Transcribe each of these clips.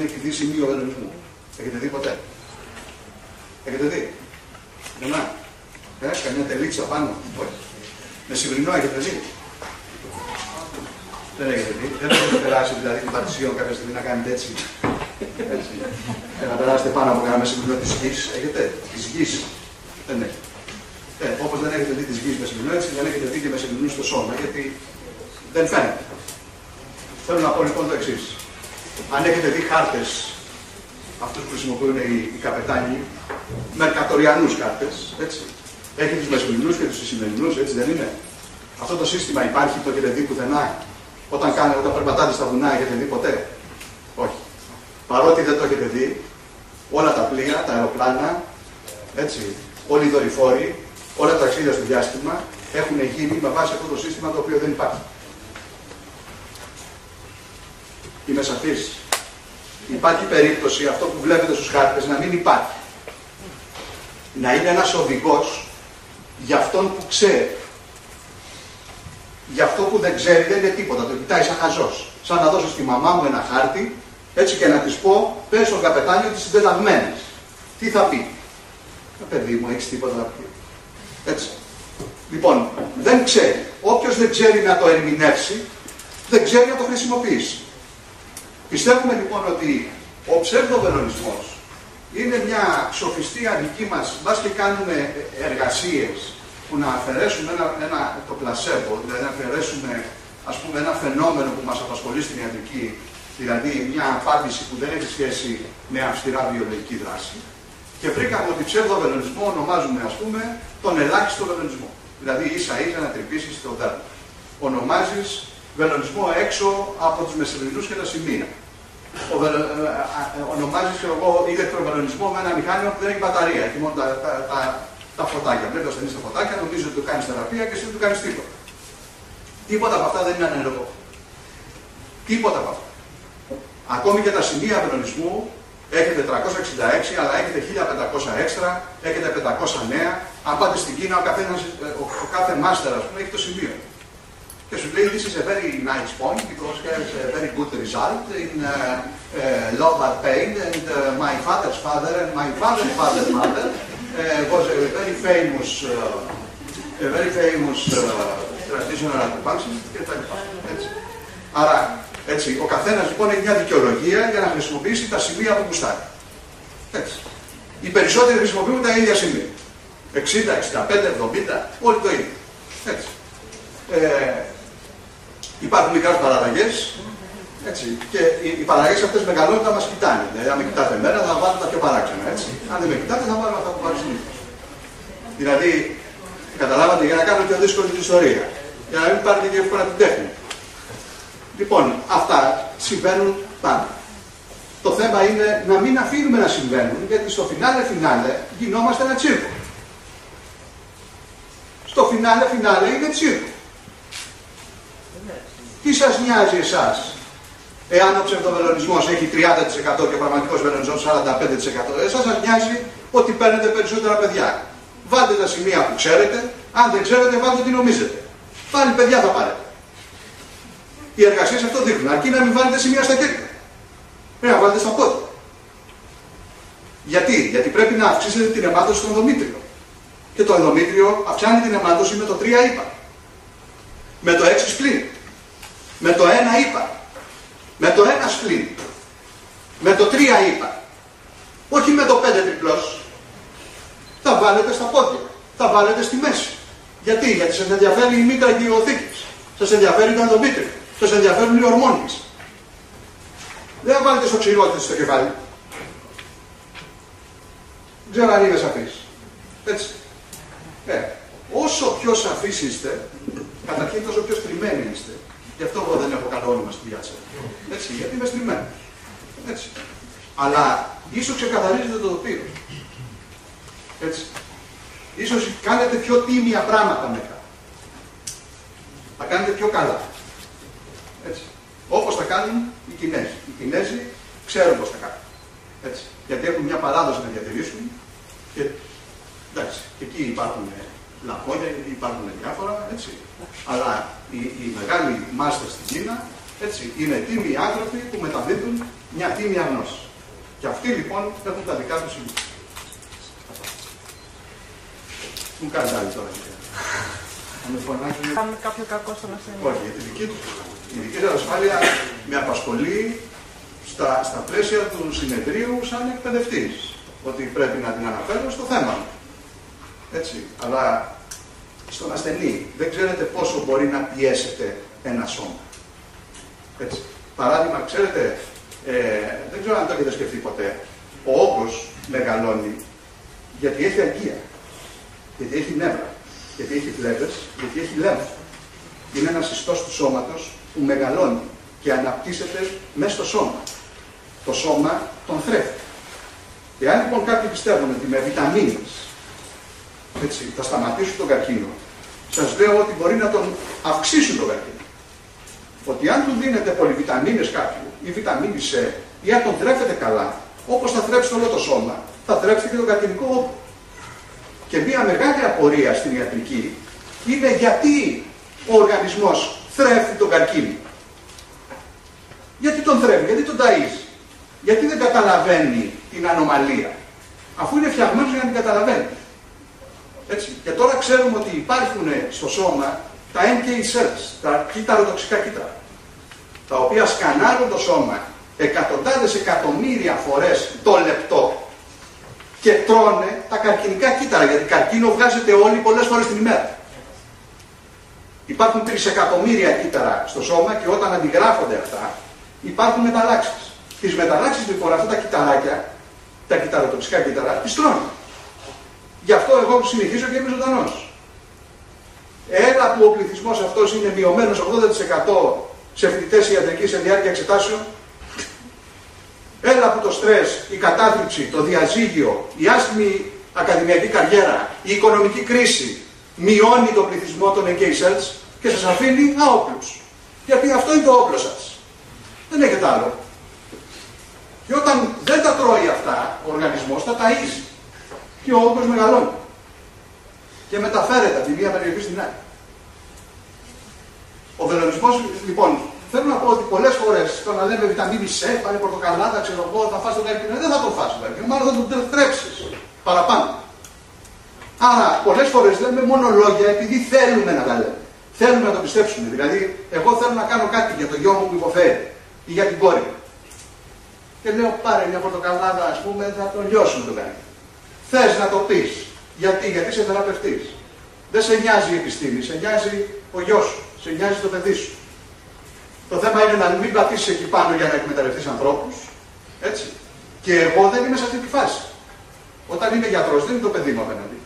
Έχει δει σημείο βελονισμού. Έχετε δει ποτέ? Έχετε δει? Εμά. Καμιά τελίτσα πάνω. Όχι. Με σημερινό έχετε δει? Δεν έχετε δει. Δεν έχετε περάσει δηλαδή την Πατησίων κάποια στιγμή να κάνετε έτσι. Έτσι. Να περάσετε πάνω από κανένα μεσημερινό της γης. Έχετε? Της γης. Δεν έχετε. Όπως δεν έχετε δει της γης μεσημερινό, έτσι δεν έχετε δει και μεσημερινού στο σώμα. Γιατί δεν φαίνεται. Θέλω να πω λοιπόν το εξής. Αν έχετε δει χάρτες, αυτούς που χρησιμοποιούν οι καπετάνοι, μερκατοριανούς χάρτες, έτσι. Έχει τους μεσημερινούς και τους σημερινούς, έτσι δεν είναι? Αυτό το σύστημα υπάρχει, το έχετε δει πουθενά? Όταν περπατάτε στα βουνά, έχετε δει ποτέ? Όχι. Παρότι δεν το έχετε δει, όλα τα πλοία, τα αεροπλάνα, έτσι, όλοι οι δορυφόροι, όλα τα ταξίδια στο διάστημα έχουν γίνει με βάση αυτό το σύστημα το οποίο δεν υπάρχει. Είμαι σαφής. Υπάρχει περίπτωση αυτό που βλέπετε στους χάρτες να μην υπάρχει. Να είναι ένας οδηγός για αυτόν που ξέρει. Για αυτό που δεν ξέρει δεν είναι τίποτα. Το κοιτάει σαν χαζός. Σαν να δώσω στη μαμά μου ένα χάρτη, έτσι και να της πω, πες στον καπετάνιο τις συντεταγμένες. Τι θα πει? Παιδί μου, έχεις τίποτα να πει? Έτσι. Λοιπόν, δεν ξέρει. Όποιος δεν ξέρει να το ερμηνεύσει, δεν ξέρει να το χρησιμοποιήσει. Πιστεύουμε λοιπόν ότι ο ψευδοβελονισμός είναι μια σοφιστία δική μας, μπας και κάνουμε εργασίες που να αφαιρέσουμε το πλασέμπο, δηλαδή να αφαιρέσουμε ας πούμε ένα φαινόμενο που μας απασχολεί στην ιατρική, δηλαδή μια απάντηση που δεν έχει σχέση με αυστηρά βιολογική δράση, και βρήκαμε ότι ψευδοβελονισμό ονομάζουμε ας πούμε τον ελάχιστο βελονισμό. Δηλαδή ίσα ίσα να τρυπήσεις το δέρμα. Ονομάζεις βελονισμό έξω από τους μεσημερινούς και τα σημεία. Ονομάζεις ηλεκτροβελονισμό με ένα μηχάνημα που δεν έχει μπαταρία. Έχει μόνο τα φωτάκια. Βλέπει ο ασθενής τα φωτάκια, νομίζει ότι του κάνεις θεραπεία και εσύ δεν του κάνεις τίποτα. Τίποτα από αυτά δεν είναι ανενεργό. Τίποτα από αυτά. Ακόμη και τα σημεία βελονισμού έχετε 366, αλλά έχετε 1500 έξτρα, έχετε 500 νέα. Αν πάτε στην Κίνα, ο κάθε μάστερ ας πούμε έχει το σημείο. Και σου λέει, this is a very nice point because it has a very good result in lobar pain and my father's father and my father's father's mother was a very famous traditional acupuncturist κτλ. Άρα, έτσι, ο καθένας λοιπόν έχει μια δικαιολογία για να χρησιμοποιήσει τα σημεία που γουστάρει. Έτσι. Οι περισσότεροι χρησιμοποιούν τα ίδια σημεία. 60, 65, 70, όλοι το ίδιο. Έτσι. Υπάρχουν μικρές παραλλαγές, έτσι, και οι παραλλαγές αυτές μεγαλώνουν να μας κοιτάνε. Δηλαδή, αν με κοιτάτε εμένα, θα βάλω τα πιο παράξενα, έτσι. Αν δεν με κοιτάτε, θα βάλω αυτά που πάρω συνήθως. Δηλαδή, καταλάβατε, για να κάνω πιο δύσκολη την ιστορία. Για να μην πάρετε και εύκολα την τέχνη. Λοιπόν, αυτά συμβαίνουν πάντα. Το θέμα είναι να μην αφήνουμε να συμβαίνουν, γιατί στο φινάλε γινόμαστε ένα τσίρκο. Στο φινάλε είναι τσίρκο. Τι σας νοιάζει εσάς, εάν ο ψευδοβελονισμός έχει 30% και ο πραγματικός βελονισμός 45%, εσάς σας νοιάζει ότι παίρνετε περισσότερα παιδιά. Βάλτε τα σημεία που ξέρετε, αν δεν ξέρετε βάλτε τι νομίζετε. Πάλι παιδιά θα πάρετε. Οι εργασίες αυτό δείχνουν, αρκεί να μην βάλετε σημεία στα χέρια. Πρέπει να βάλετε στα πόδια. Γιατί πρέπει να αυξήσετε την αιμάτωση στο ενδομήτριο. Και το ενδομήτριο αυξάνει την αιμάτωση με το 3 ύπα. Με το 6 σπλήν. Με το 1 ύπα. Με το 1 σπλήν. Με το 3 ύπα. Όχι με το 5 τριπλός. Θα βάλετε στα πόδια. Θα βάλετε στη μέση. Γιατί σας ενδιαφέρει η μήτρα και η οθήκη. Σας ενδιαφέρει το ενδομήτριο. Σας ενδιαφέρουν οι ορμόνες. Δεν θα βάλετε στο ξηρότη στο κεφάλι. Δεν ξέρω αν είμαι σαφής. Έτσι. Όσο πιο σαφείς είστε, καταρχήν τόσο πιο στριμμένοι είστε. Γι' αυτό εγώ δεν έχω καλό όνομα στη πιάτσα. Έτσι, γιατί είμαι στριμμένος. Έτσι. Αλλά ίσως ξεκαθαρίζετε το τοπίο. Έτσι. Ίσως κάνετε πιο τίμια πράγματα μετά. Θα κάνετε πιο καλά. Έτσι. Όπως τα κάνουν οι Κινέζοι. Οι Κινέζοι ξέρουν πώς τα κάνουν. Έτσι. Γιατί έχουν μια παράδοση να διατηρήσουν. Και εντάξει, εκεί υπάρχουν λαπόδια, υπάρχουν διάφορα, έτσι. Αλλά οι μεγάλοι μάστers στην Κίνα Έτσι, είναι τίμιοι άνθρωποι που μεταδίδουν μια τίμια γνώση. Και αυτοί λοιπόν έχουν τα δικά τους σημεία. Μου κάνει άλλη τώρα. Θα με φωνάζουν. Κάνουμε κάποιο κακό στον ασθενή. Όχι, η δική του ασφάλεια με απασχολεί στα πλαίσια του συνεδρίου σαν εκπαιδευτής. Ότι πρέπει να την αναφέρω στο θέμα μου. Έτσι, αλλά στον ασθενή δεν ξέρετε πόσο μπορεί να πιέσετε ένα σώμα. Έτσι. Παράδειγμα, ξέρετε, δεν ξέρω αν το έχετε σκεφτεί ποτέ, ο όγκος μεγαλώνει γιατί έχει αγκία, γιατί έχει νεύρα, γιατί έχει φλέβες, γιατί έχει λέμφο. Είναι ένας ιστός του σώματος που μεγαλώνει και αναπτύσσεται μέσα στο σώμα. Το σώμα τον θρέφει. Εάν λοιπόν κάποιοι πιστεύουν ότι με βιταμίνες θα σταματήσουν τον καρκίνο, σας λέω ότι μπορεί να τον αυξήσουν τον καρκίνο. Ότι αν του δίνετε πολυβιταμίνες κάποιου ή βιταμίνη C, ή αν τον θρέφετε καλά, όπως θα θρέψει όλο το σώμα, θα θρέψει και τον καρκινικό όγκο. Και μια μεγάλη απορία στην ιατρική είναι γιατί ο οργανισμός θρέφει τον καρκίνο. Γιατί τον θρέφει, γιατί τον ταΐζει, γιατί δεν καταλαβαίνει την ανομαλία, αφού είναι φτιαγμένος για να την καταλαβαίνει. Έτσι. Και τώρα ξέρουμε ότι υπάρχουν στο σώμα τα NK cells, τα κύτταρο-τοξικά κύτταρα, τα οποία σκανάρουν το σώμα εκατοντάδες εκατομμύρια φορές το λεπτό και τρώνε τα καρκινικά κύτταρα, γιατί καρκίνο βγάζεται όλοι πολλές φορές την ημέρα. Υπάρχουν 3 εκατομμύρια κύτταρα στο σώμα και όταν αντιγράφονται αυτά υπάρχουν μεταλλάξεις. Τις μεταλλάξεις λοιπόν αυτά τα κυτταράκια, τα κυτταροτοξικά κύτταρα, τις τρώνε. Γι' αυτό εγώ συνεχίζω και είμαι ζωντανός. Έλα που ο πληθυσμός αυτός είναι μειωμένος 80% σε φοιτητές ιατρικής σε διάρκεια εξετάσεων. Έλα που το στρες, η κατάθλιψη, το διαζύγιο, η άσχημη ακαδημιακή καριέρα, η οικονομική κρίση μειώνει τον πληθυσμό των NK cells και σας αφήνει άοπλους. Γιατί αυτό είναι το όπλο σας. Δεν έχετε άλλο. Και όταν δεν τα τρώει αυτά, ο οργανισμός τα ταΐζει. Και ο όγκος μεγαλώνει. Και μεταφέρεται από τη μία περιοχή στην άλλη. Ο βελονισμός, λοιπόν, θέλω να πω ότι πολλές φορές το να λέμε βιταμίνη C, πάλι πορτοκαλάδα, ξέρω εγώ, θα φας τον καρκίνο, δεν θα τον φας τον καρκίνο, μάλλον θα τον τρέψεις παραπάνω. Άρα, πολλές φορές λέμε μόνο λόγια επειδή θέλουμε να τα λέμε. Θέλουμε να το πιστέψουμε. Δηλαδή, εγώ θέλω να κάνω κάτι για το γιο μου που υποφέρει ή για την κόρη μου. Και λέω, πάρε μια πορτοκαλάδα, ας πούμε, θα τον λιώσουμε τον καρκίνο. Θες να το πεις. Γιατί είσαι θεραπευτής. Δεν σε νοιάζει η επιστήμη, σε νοιάζει ο γιος σου, σε νοιάζει το παιδί σου. Το θέμα είναι να μην πατήσεις εκεί πάνω για να εκμεταλλευτείς ανθρώπους. Έτσι. Και εγώ δεν είμαι σε αυτή τη φάση. Όταν είμαι γιατρός, δεν είναι το παιδί μου απέναντι.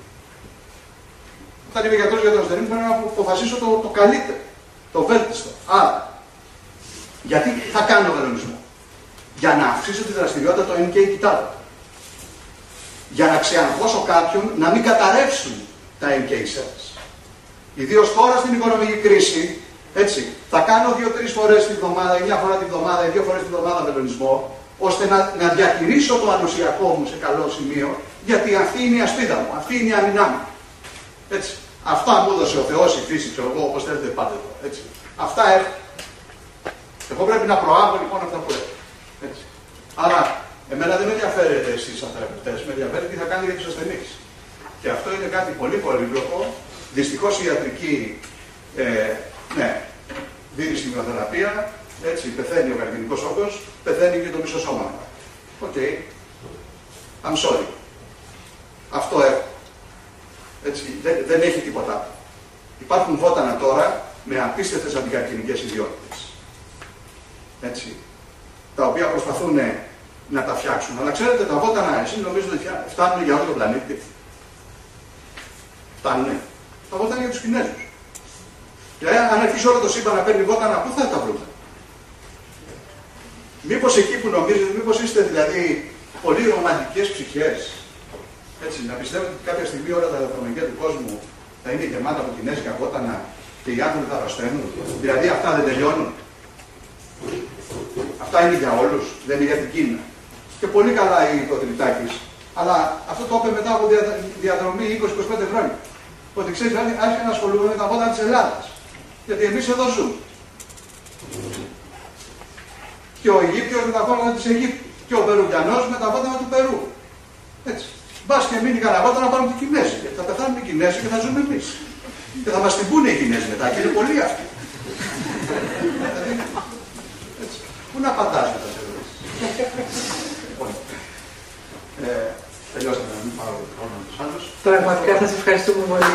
Όταν είμαι γιατρός για τον ασθενή μου, πρέπει να αποφασίσω το καλύτερο, το βέλτιστο. Άρα, γιατί θα κάνω βελονισμό. Για να αυξήσω τη δραστηριότητα των NK κυττάρων. Για να ξεαγχώσω κάποιον να μην καταρρεύσουν τα NK cells. Ιδίως τώρα στην οικονομική κρίση, έτσι, θα κάνω 2-3 φορές τη βδομάδα, ή 1 φορά τη βδομάδα, ή 2 φορές τη βδομάδα βελονισμό, ώστε να διατηρήσω το ανοσιακό μου σε καλό σημείο, γιατί αυτή είναι η ασπίδα μου, αυτή είναι η αμυνά μου. Έτσι. Αυτά μου έδωσε ο Θεός, η φύση, ξέρω εγώ, όπως θέλετε πάτε εδώ. Έτσι. Αυτά έχω. Εγώ πρέπει να προάγω λοιπόν αυτά που έχω. Έτσι. Άρα, εμένα δεν με ενδιαφέρετε εσείς σαν θεραπευτές, με ενδιαφέρει τι θα κάνει για τους ασθενείς. Και αυτό είναι κάτι πολύ πολύπλοκο. Δυστυχώς η ιατρική ναι, δίνει σημειοθεραπεία, έτσι πεθαίνει ο καρκινικός όγκος, πεθαίνει και το μισό σώμα. Οκ. I'm sorry. Αυτό έχω. Έτσι, δεν έχει τίποτα. Υπάρχουν βότανα τώρα με απίστευτες αντικαρκινικές ιδιότητες. Έτσι. Τα οποία προσπαθούν να τα φτιάξουν. Αλλά ξέρετε, τα βότανα εσείς νομίζετε ότι φτάνουν για όλο τον πλανήτη. Φτάνουνε. Τα βότανα για τους Κινέζους. Και αν αρχίσει όλο το σύμπαν να παίρνει βότανα, πού θα τα βρούμε. Μήπως εκεί που νομίζετε, μήπως είστε δηλαδή πολύ ρομαντικές ψυχές. Έτσι, να πιστεύετε ότι κάποια στιγμή όλα τα δεδομενικά του κόσμου θα είναι γεμάτα από κινέζικα βότανα και οι άνθρωποι θα αρρωσταίνουν. Δηλαδή αυτά δεν τελειώνουν. Αυτά είναι για όλους, δεν είναι για την Κίνα. Και πολύ καλά είπε ο Τριτάκης. Αλλά αυτό το είπε μετά από διαδρομή 20-25 χρόνια. Ότι ξέρεις, άρχισε να ασχολούμαι με τα βότανα της Ελλάδας. Γιατί εμείς εδώ ζούμε. Και ο Αιγύπτιος με τα βότανα της Αιγύπτου. Και ο Περουβιανός με τα βότανα του Περού. Έτσι. Μπας και μείνει κανένα βότανα να πάρουν οι Κινέζοι. Γιατί θα πεθάνουν οι Κινέζοι και θα ζούμε εμείς. Και θα μας την πούνε οι Κινέζοι μετά. Και είναι πολλοί αυτοί. Πού να απαντάς με τα ερωτήσεις. Τελειώσαμε να μην πάρω χρόνο με τους άλλους. Πραγματικά θα σας ευχαριστούμε πολύ.